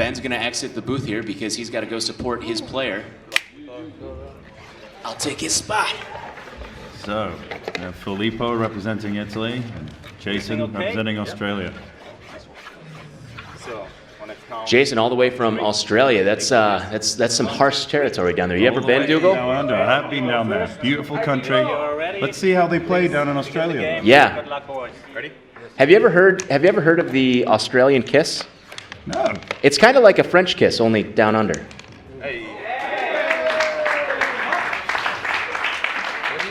Ben's going to exit the booth here because he's got to go support his player. I'll take his spot. So, Filippo representing Italy, and Jason representing Australia. Jason, all the way from Australia. That's some harsh territory down there. You ever been, Dougal? Down under. I have been down there. Beautiful country. Let's see how they play down in Australia. Yeah. Have you ever heard of the Australian kiss? No. It's kind of like a French kiss, only down under.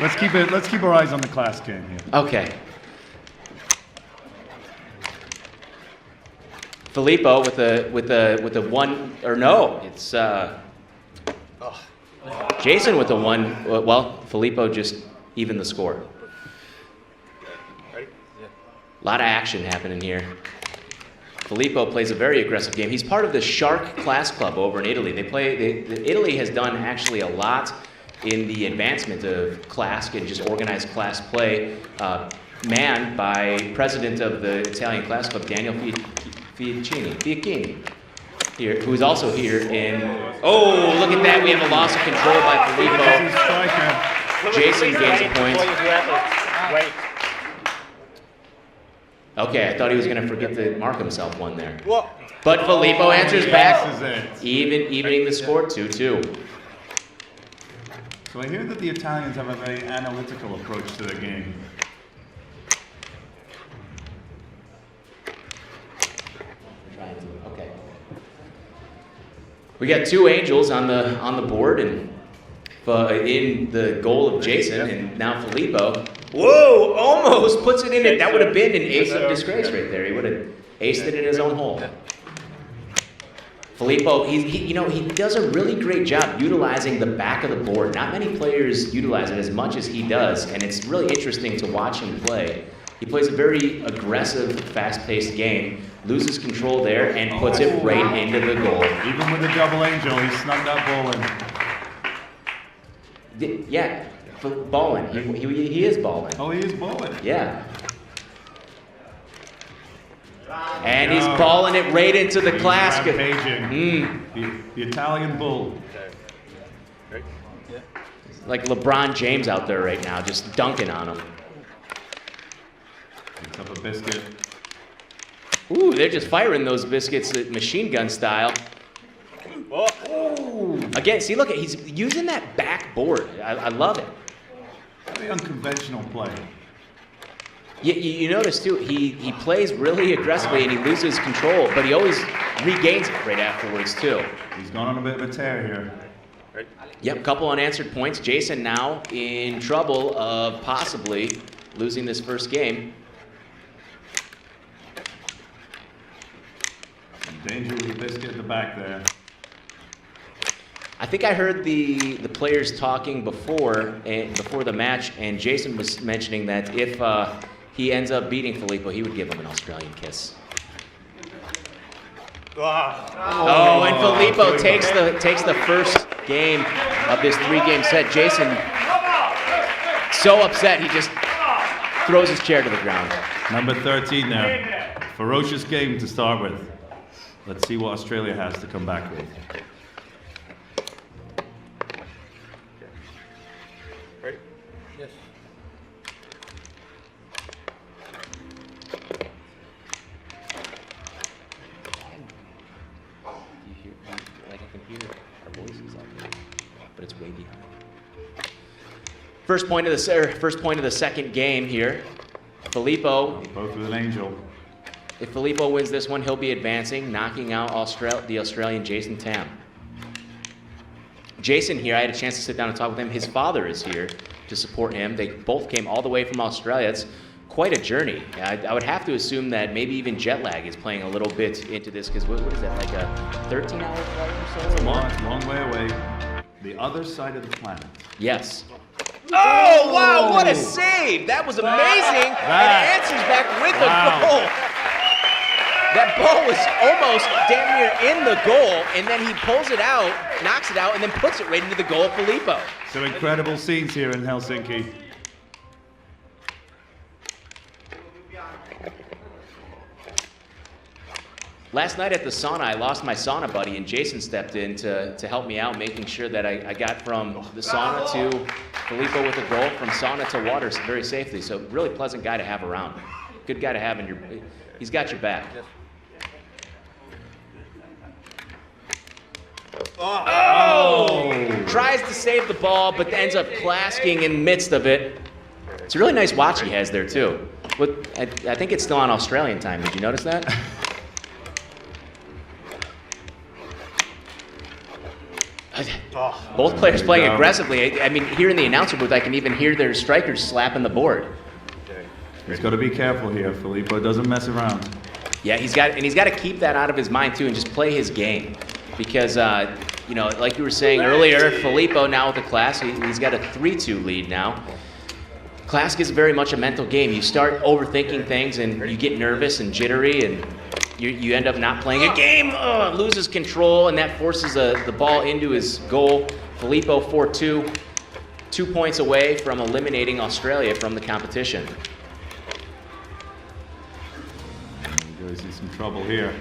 Let's keep our eyes on the KLASK game here. Okay. Filippo with a one, or no, it's Jason with the one. Well, Filippo just evened the score. A lot of action happening here. Filippo plays a very aggressive game. He's part of the Shark Class Club over in Italy. Italy has done actually a lot in the advancement of KLASK and just organized class play, manned by president of the Italian Class Club, Daniel Fiacchini, here, who is also here in. Oh, look at that! We have a loss of control by Filippo. Jason gains a point. Okay, I thought he was going to forget to mark himself one there. But Filippo answers back, evening the score, 2-2. So I hear that the Italians have a very analytical approach to the game. Okay. We got two angels on the board, and in the goal of Jason, and now Filippo. Whoa! Almost puts it in it. That would have been an ace of disgrace right there. He would have aced it in his own hole. Filippo, he does a really great job utilizing the back of the board. Not many players utilize it as much as he does, and it's really interesting to watch him play. He plays a very aggressive, fast-paced game, loses control there, and puts it right into the goal. Even with a double angel, he snuck that ball in. Yeah, Ballin. He is Ballin. Oh, he is Ballin. Yeah. And he's balling it right into the KLASK. The Italian bull. Like LeBron James out there right now, just dunking on him. Picks up a biscuit. Ooh, they're just firing those biscuits machine gun style. Ooh. Again, see, look, he's using that backboard. I love it. Very unconventional play. You notice, too, he plays really aggressively and he loses control, but he always regains it right afterwards, too. He's gone on a bit of a tear here. Yep, couple unanswered points. Jason now in trouble of possibly losing this first game. Danger with the biscuit at the back there. I think I heard the players talking before the match, and Jason was mentioning that if he ends up beating Filippo, he would give him an Australian kiss. Oh, and Filippo takes the first game of this 3-game set. Jason, so upset, he just throws his chair to the ground. Number 13 there. Ferocious game to start with. Let's see what Australia has to come back with. Ready? Yes. You hear, like I can hear our voices out there, but it's way behind. First point of the second game here. Filippo. Both with an angel. If Filippo wins this one, he'll be advancing, knocking out the Australian Jason Tam. Jason here, I had a chance to sit down and talk with him. His father is here to support him. They both came all the way from Australia. It's quite a journey. I would have to assume that maybe even jet lag is playing a little bit into this, because what is that, like a 13-hour flight or so? It's a long way away. The other side of the planet. Yes. Oh, wow, what a save! That was amazing! And answers back with a goal. That ball was almost damn near in the goal, and then he pulls it out, knocks it out, and then puts it right into the goal of Filippo. Some incredible scenes here in Helsinki. Last night at the sauna, I lost my sauna buddy, and Jason stepped in to help me out, making sure that I got from the sauna to Filippo with a goal, from sauna to water very safely. So really pleasant guy to have around. Good guy to have in your, he's got your back. Oh! Tries to save the ball, but ends up clasking in the midst of it. It's a really nice watch he has there, too. I think it's still on Australian time. Did you notice that? Both players playing aggressively. I mean, here in the announcer booth, I can even hear their strikers slapping the board. He's got to be careful here. Filippo doesn't mess around. Yeah, he's got to keep that out of his mind, too, and just play his game. Because, you know, like you were saying earlier, Filippo now with the KLASK, he's got a 3-2 lead now. KLASK is very much a mental game. You start overthinking things, and you get nervous and jittery, and you end up not playing a game, loses control, and that forces the ball into his goal. Filippo 4-2, 2 points away from eliminating Australia from the competition. He goes in some trouble here.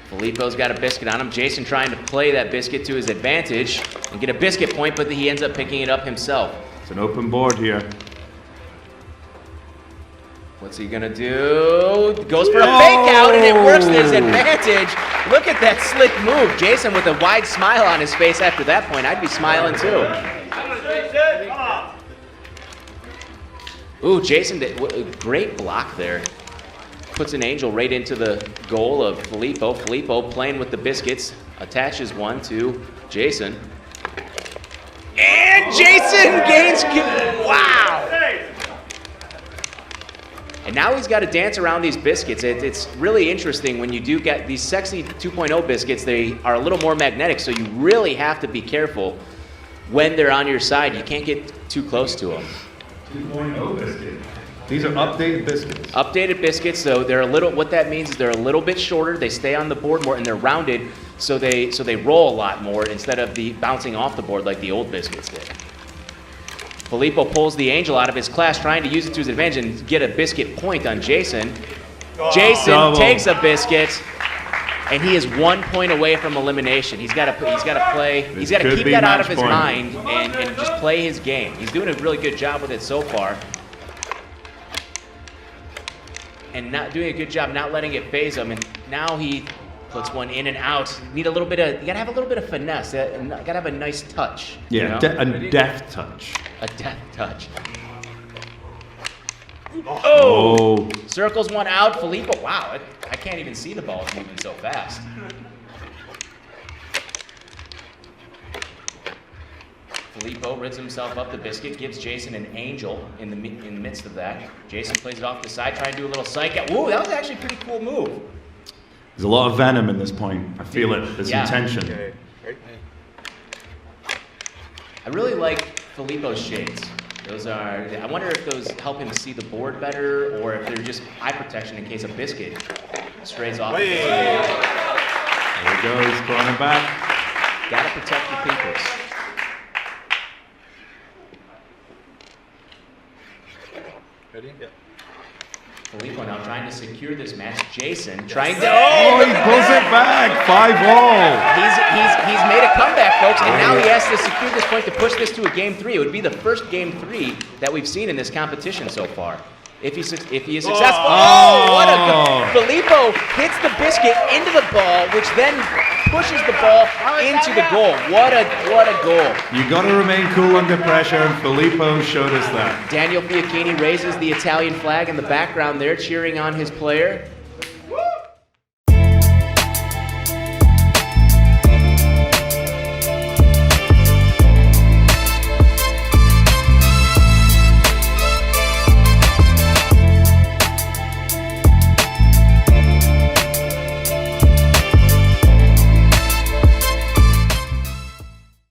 Filippo's got a biscuit on him. Jason trying to play that biscuit to his advantage and get a biscuit point, but he ends up picking it up himself. It's an open board here. What's he gonna do? Goes for a fake out, and it works to his advantage. Look at that slick move. Jason with a wide smile on his face after that point. I'd be smiling too. Ooh, Jason did a great block there. Puts an angel right into the goal of Filippo. Filippo playing with the biscuits, attaches one to Jason. And Jason gains, wow! And now he's got to dance around these biscuits. It's really interesting when you do get these sexy 2.0 biscuits. They are a little more magnetic, so you really have to be careful when they're on your side. You can't get too close to them. 2.0 biscuit. These are updated biscuits. Updated biscuits, so they're a little. What that means is they're a little bit shorter. They stay on the board more, and they're rounded, so they roll a lot more instead of the bouncing off the board like the old biscuits did. Filippo pulls the angel out of his KLASK, trying to use it to his advantage and get a biscuit point on Jason. Jason takes a biscuit, and he is 1 point away from elimination. He's got to play. He's got to keep that out of his mind and just play his game. He's doing a really good job with it so far, and not doing a good job not letting it phase him. And now he puts one in and out. You gotta have a little bit of finesse. You gotta have a nice touch. Yeah, you know? a deft touch. A deft touch. Oh! Circles one out. Filippo, wow, I can't even see the ball. It's moving so fast. Filippo rids himself up the biscuit, gives Jason an angel in the midst of that. Jason plays it off the side, trying to do a little psych out. Ooh, that was actually a pretty cool move. There's a lot of venom in this point. I feel it. There's some tension. I really like Filippo's shades. Those are, I wonder if those help him see the board better, or if they're just eye protection in case a biscuit strays off. There he goes, corner back. Gotta protect your peoples. Ready? Yeah. Filippo now trying to secure this match. Jason trying to. Oh, he pulls it back. 5-all. He's made a comeback, folks, and now he has to secure this point to push this to a game 3. It would be the first game 3 that we've seen in this competition so far. If he is successful. Oh, what a goal. Filippo hits the biscuit into the ball, which then pushes the ball into the goal. What a goal. You got to remain cool under pressure, and Filippo showed us that. Daniel Fiacchini raises the Italian flag in the background there, cheering on his player.